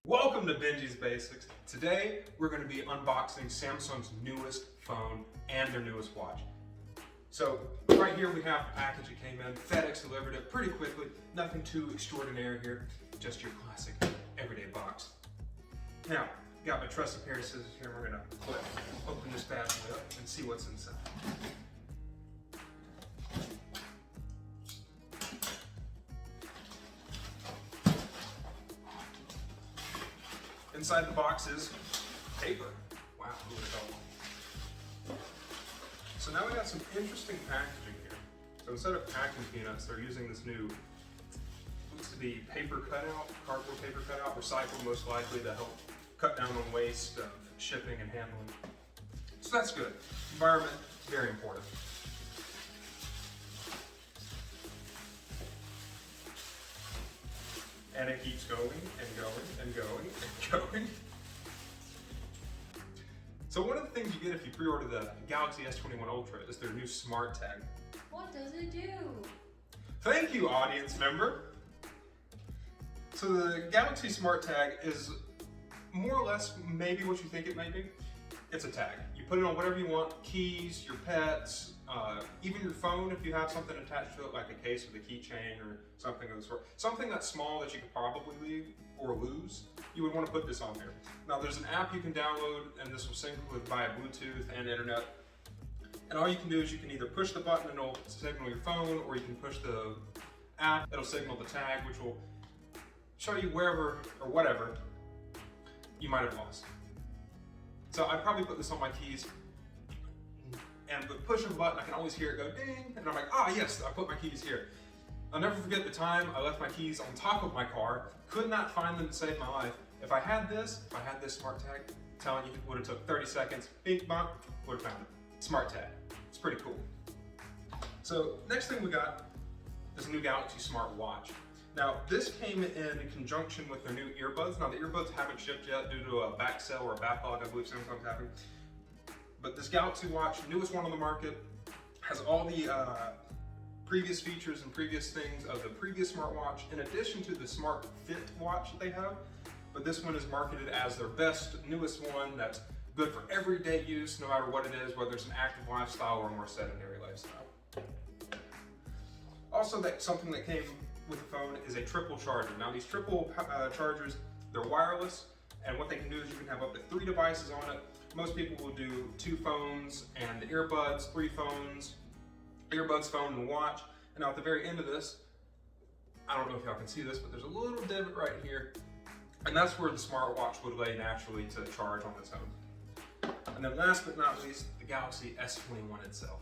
Welcome to Benji's Basics. Today we're going to be unboxing Samsung's newest phone and their newest watch. So right here we have the package that came in. FedEx delivered it pretty quickly. Nothing too extraordinary here. Just your classic everyday box. Now, got my trusty pair of scissors here. We're going to open this bad boy up and see what's inside. Inside the box is paper. Wow, who would have thought? So now we got some interesting packaging here. So instead of packing peanuts, they're using this new, looks to be paper cutout, cardboard paper cutout, recycled most likely to help cut down on waste of shipping and handling. So that's good. Environment, very important. And it keeps going and going and going and going. So one of the things you get if you pre-order the Galaxy S21 Ultra is their new Smart Tag. What does it do? Thank you, audience member. So the Galaxy Smart Tag is more or less maybe what you think it may be. It's a tag. You put it on whatever you want, keys, your pets, even your phone if you have something attached to it like a case with a keychain or something of the sort. Something that's small that you could probably leave or lose, you would want to put this on there. Now there's an app you can download and this will sync with via Bluetooth and internet. And all you can do is you can either push the button and it'll signal your phone, or you can push the app, it'll signal the tag, which will show you wherever or whatever you might have lost. So I probably put this on my keys, and with pushing the button, I can always hear it go ding, and I'm like, ah, yes, I put my keys here. I'll never forget the time I left my keys on top of my car, could not find them to save my life. If I had this Smart Tag, I'm telling you, it would have took 30 seconds, bing, bop, would have found it. Smart Tag, it's pretty cool. So next thing we got is a new Galaxy Smart Watch. Now, this came in conjunction with their new earbuds. Now, the earbuds haven't shipped yet due to a back sale or a backlog I believe Samsung's having. But this Galaxy Watch, newest one on the market, has all the previous features and previous things of the previous smartwatch, in addition to the Smart Fit watch that they have. But this one is marketed as their best, newest one that's good for everyday use, no matter what it is, whether it's an active lifestyle or a more sedentary lifestyle. Also, something that came with the phone is a triple charger. Now these triple chargers, they're wireless, and what they can do is you can have up to 3 devices on it. Most people will do 2 phones and the earbuds, 3 phones, earbuds, phone, and watch. And now at the very end of this, I don't know if y'all can see this, but there's a little divot right here, and that's where the smartwatch would lay naturally to charge on its own. And then last but not least, the Galaxy S21 itself.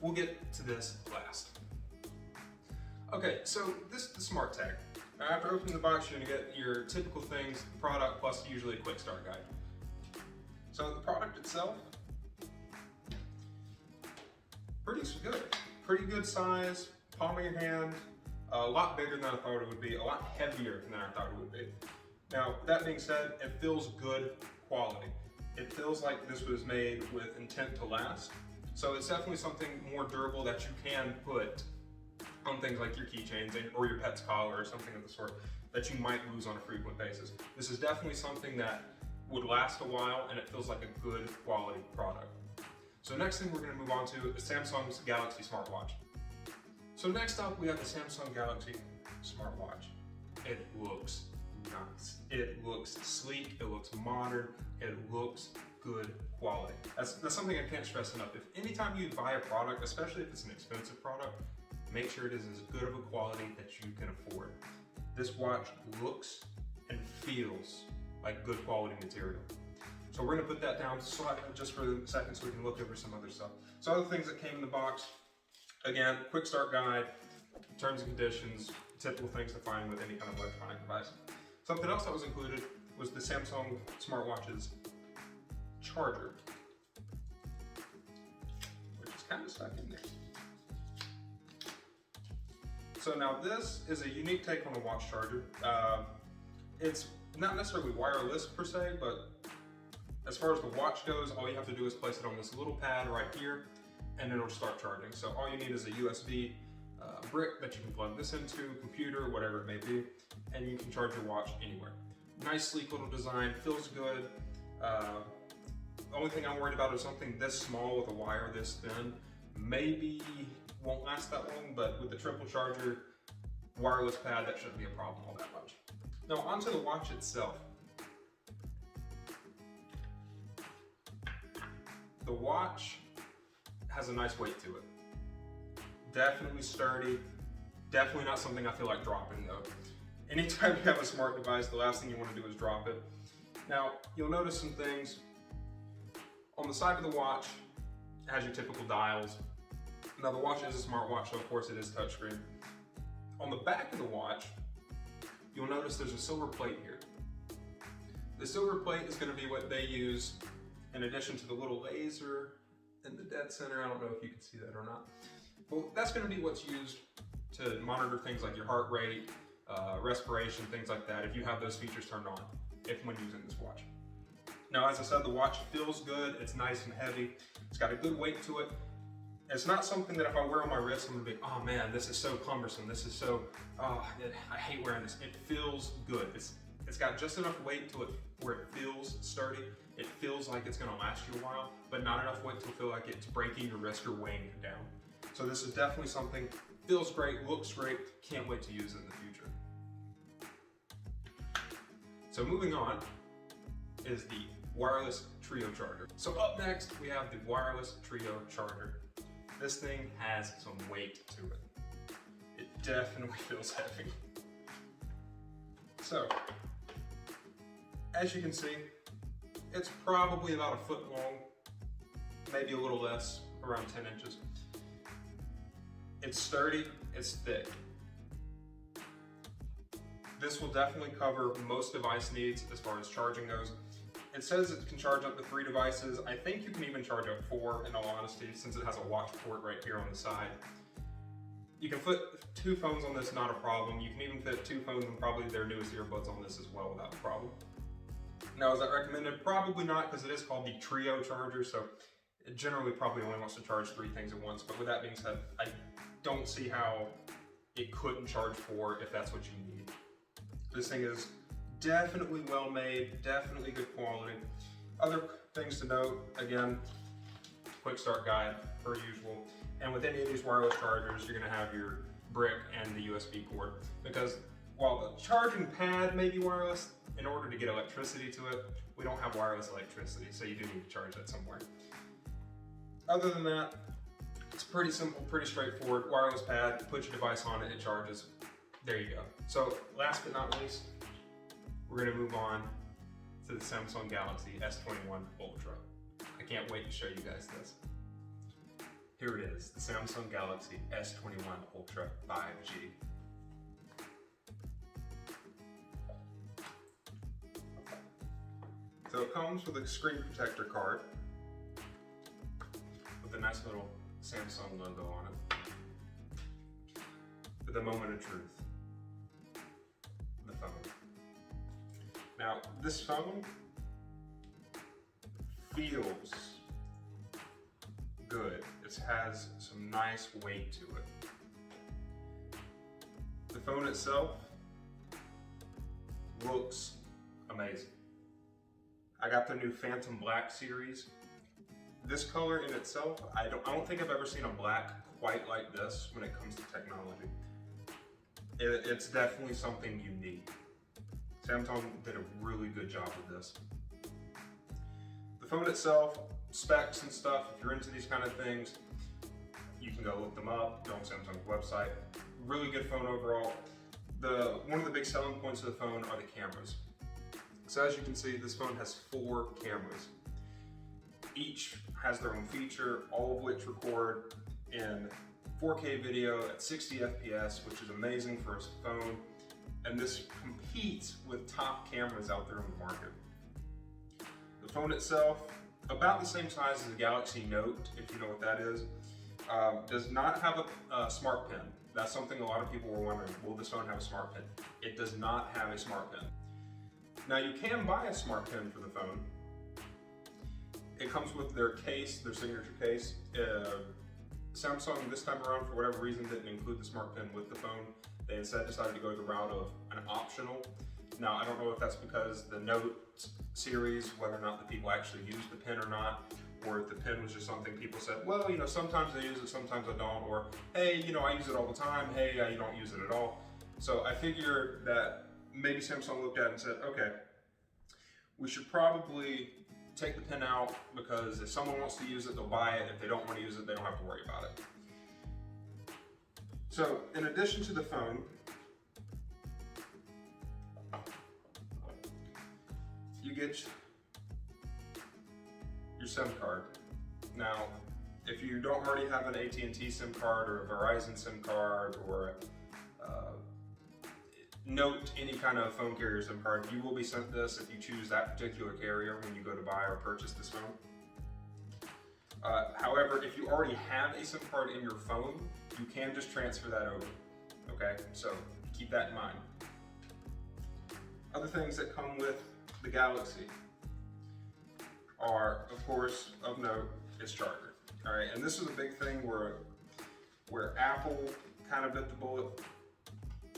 We'll get to this last. Okay, so this is the Smart Tag. Now after opening the box, you're gonna get your typical things, the product, plus usually a quick start guide. So the product itself, pretty good size, palm of your hand, a lot bigger than I thought it would be, a lot heavier than I thought it would be. Now, that being said, it feels good quality. It feels like this was made with intent to last. So it's definitely something more durable that you can put on things like your keychains or your pet's collar or something of the sort that you might lose on a frequent basis. This is definitely something that would last a while, and it feels like a good quality product. So next thing we're going to move on to is Samsung's Galaxy Smartwatch. So next up we have the Samsung Galaxy Smartwatch. It looks nice. It looks sleek, it looks modern, it looks good quality. That's something I can't stress enough. If anytime you buy a product, especially if it's an expensive product, make sure it is as good of a quality that you can afford. This watch looks and feels like good quality material. So we're gonna put that down just for a second so we can look over some other stuff. So other things that came in the box, again, quick start guide, terms and conditions, typical things to find with any kind of electronic device. Something else that was included was the Samsung smartwatch's charger, which is kind of stuck in there. So now this is a unique take on a watch charger. It's not necessarily wireless per se, but as far as the watch goes, all you have to do is place it on this little pad right here, and it'll start charging. So all you need is a USB brick that you can plug this into, computer, whatever it may be, and you can charge your watch anywhere. Nice, sleek little design, feels good. The only thing I'm worried about is something this small with a wire this thin. Maybe won't last that long, but with the triple charger wireless pad, that shouldn't be a problem all that much. Now onto the watch itself. The watch has a nice weight to it. Definitely sturdy, definitely not something I feel like dropping though. Anytime you have a smart device, the last thing you want to do is drop it. Now, you'll notice some things. On the side of the watch, it has your typical dials. Now the watch is a smartwatch, so of course it is touchscreen. On the back of the watch, you'll notice there's a silver plate here. The silver plate is going to be what they use in addition to the little laser in the dead center. I don't know if you can see that or not. Well, that's going to be what's used to monitor things like your heart rate, respiration, things like that, if you have those features turned on, when using this watch. Now, as I said, the watch feels good. It's nice and heavy. It's got a good weight to it. It's not something that if I wear on my wrist, I'm gonna be, oh man, this is so cumbersome. This is so, I hate wearing this. It feels good. It's got just enough weight to it where it feels sturdy. It feels like it's gonna last you a while, but not enough weight to feel like it's breaking your wrist or weighing it down. So this is definitely something, feels great, looks great, can't wait to use it in the future. So moving on is the wireless trio charger. So up next, we have the wireless trio charger. This thing has some weight to it. It definitely feels heavy. So, as you can see, it's probably about a foot long, maybe a little less, around 10 inches. It's sturdy, it's thick. This will definitely cover most device needs as far as charging goes. It says it can charge up to 3 devices. I think you can even charge up 4 in all honesty, since it has a watch port right here on the side. You can fit 2 phones on this, not a problem. You can even fit 2 phones and probably their newest earbuds on this as well without a problem. Now, is that recommended? Probably not, because it is called the trio charger, so it generally probably only wants to charge 3 things at once. But with that being said, I don't see how it couldn't charge 4 if that's what you need. This thing is definitely well made, definitely good quality. Other things to note, again, quick start guide per usual. And with any of these wireless chargers, you're gonna have your brick and the USB cord, because while the charging pad may be wireless, in order to get electricity to it, we don't have wireless electricity, so you do need to charge that somewhere. Other than that, it's pretty simple, pretty straightforward. Wireless pad, put your device on it, it charges. There you go. So last but not least, we're gonna move on to the Samsung Galaxy S21 Ultra. I can't wait to show you guys this. Here it is, the Samsung Galaxy S21 Ultra 5G. So it comes with a screen protector card with a nice little Samsung logo on it. For the moment of truth, the phone. Now, this phone feels good. It has some nice weight to it. The phone itself looks amazing. I got the new Phantom Black series. This color in itself, I don't think I've ever seen a black quite like this when it comes to technology. It's definitely something unique. Samsung did a really good job with this. The phone itself, specs and stuff, if you're into these kind of things, you can go look them up, go on Samsung's website. Really good phone overall. One of the big selling points of the phone are the cameras. So as you can see, this phone has 4 cameras. Each has their own feature, all of which record in 4K video at 60 FPS, which is amazing for a phone. And this competes with top cameras out there in the market. The phone itself, about the same size as the Galaxy Note, if you know what that is, does not have a smart pen. That's something a lot of people were wondering, will this phone have a smart pen? It does not have a smart pen. Now you can buy a smart pen for the phone. It comes with their case, their signature case. Samsung this time around, for whatever reason, didn't include the smart pen with the phone. They instead decided to go the route of an optional. Now, I don't know if that's because the Note series, whether or not the people actually use the pen or not, or if the pen was just something people said, well, you know, sometimes I use it, sometimes I don't, or hey, you know, I use it all the time, hey, you don't use it at all. So I figured that maybe Samsung looked at it and said, okay, we should probably take the pen out, because if someone wants to use it, they'll buy it. If they don't want to use it, they don't have to worry about it. So in addition to the phone, you get your SIM card. Now, if you don't already have an AT&T SIM card or a Verizon SIM card or Note, any kind of phone carrier SIM card, you will be sent this if you choose that particular carrier when you go to buy or purchase this phone. However, if you already have a SIM card in your phone, you can just transfer that over, okay? So keep that in mind. Other things that come with the Galaxy are, of course, of note, its charger. All right, and this was a big thing where Apple kind of bit the bullet,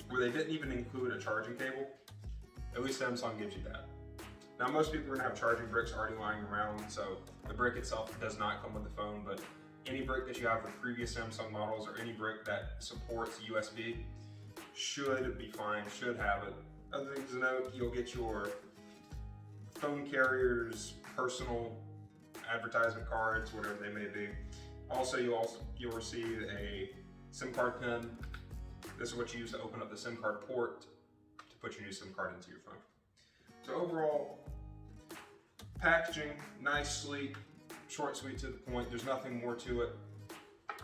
where they didn't even include a charging cable. At least Samsung gives you that. Now, most people are gonna have charging bricks already lying around, so the brick itself does not come with the phone, but any brick that you have with previous Samsung models or any brick that supports USB should be fine, should have it. Other things to note, you'll get your phone carrier's personal advertisement cards, whatever they may be. Also, you'll receive a SIM card pin. This is what you use to open up the SIM card port to put your new SIM card into your phone. So overall, packaging, nice, sleek, short, sweet, to the point. There's nothing more to it.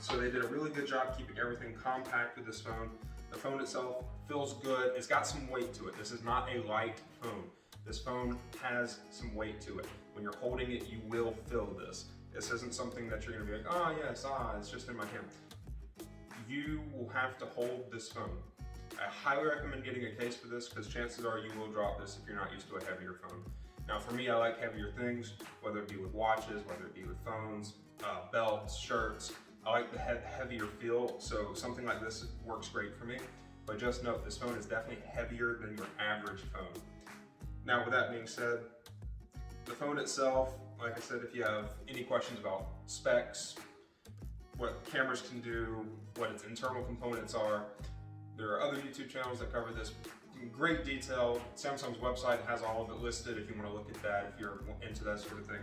So they did a really good job keeping everything compact with this phone. The phone itself feels good. It's got some weight to it. This is not a light phone. This phone has some weight to it. When you're holding it, you will feel this. This isn't something that you're gonna be like, oh yes, it's just in my hand. You will have to hold this phone. I highly recommend getting a case for this, because chances are you will drop this if you're not used to a heavier phone. Now for me, I like heavier things, whether it be with watches, whether it be with phones, belts, shirts. I like the heavier feel, so something like this works great for me. But just note, this phone is definitely heavier than your average phone. Now with that being said, the phone itself, like I said, if you have any questions about specs, what cameras can do, what its internal components are, there are other YouTube channels that cover this in great detail. Samsung's website has all of it listed if you want to look at that, if you're into that sort of thing.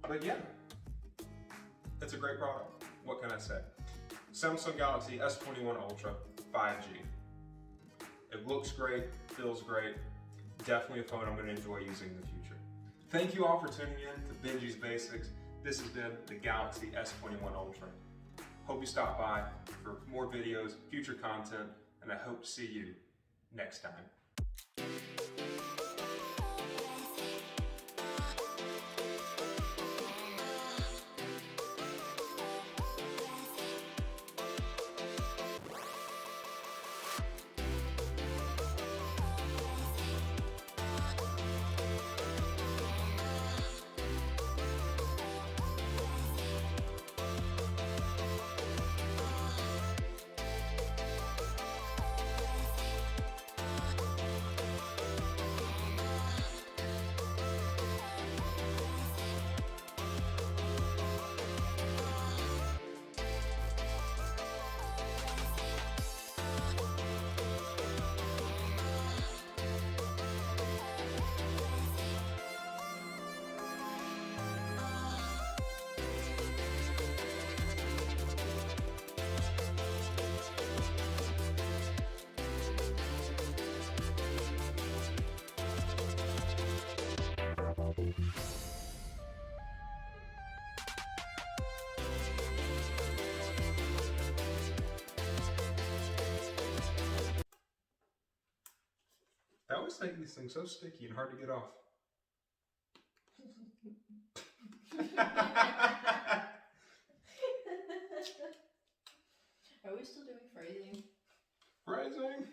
But yeah, it's a great product. What can I say? Samsung Galaxy S21 Ultra 5G. It looks great, feels great. Definitely a phone I'm going to enjoy using in the future. Thank you all for tuning in to Benji's Basics. This has been the Galaxy S21 Ultra. Hope you stop by for more videos, future content, and I hope to see you next time. I always make these things so sticky and hard to get off. Are we still doing phrasing? Phrasing?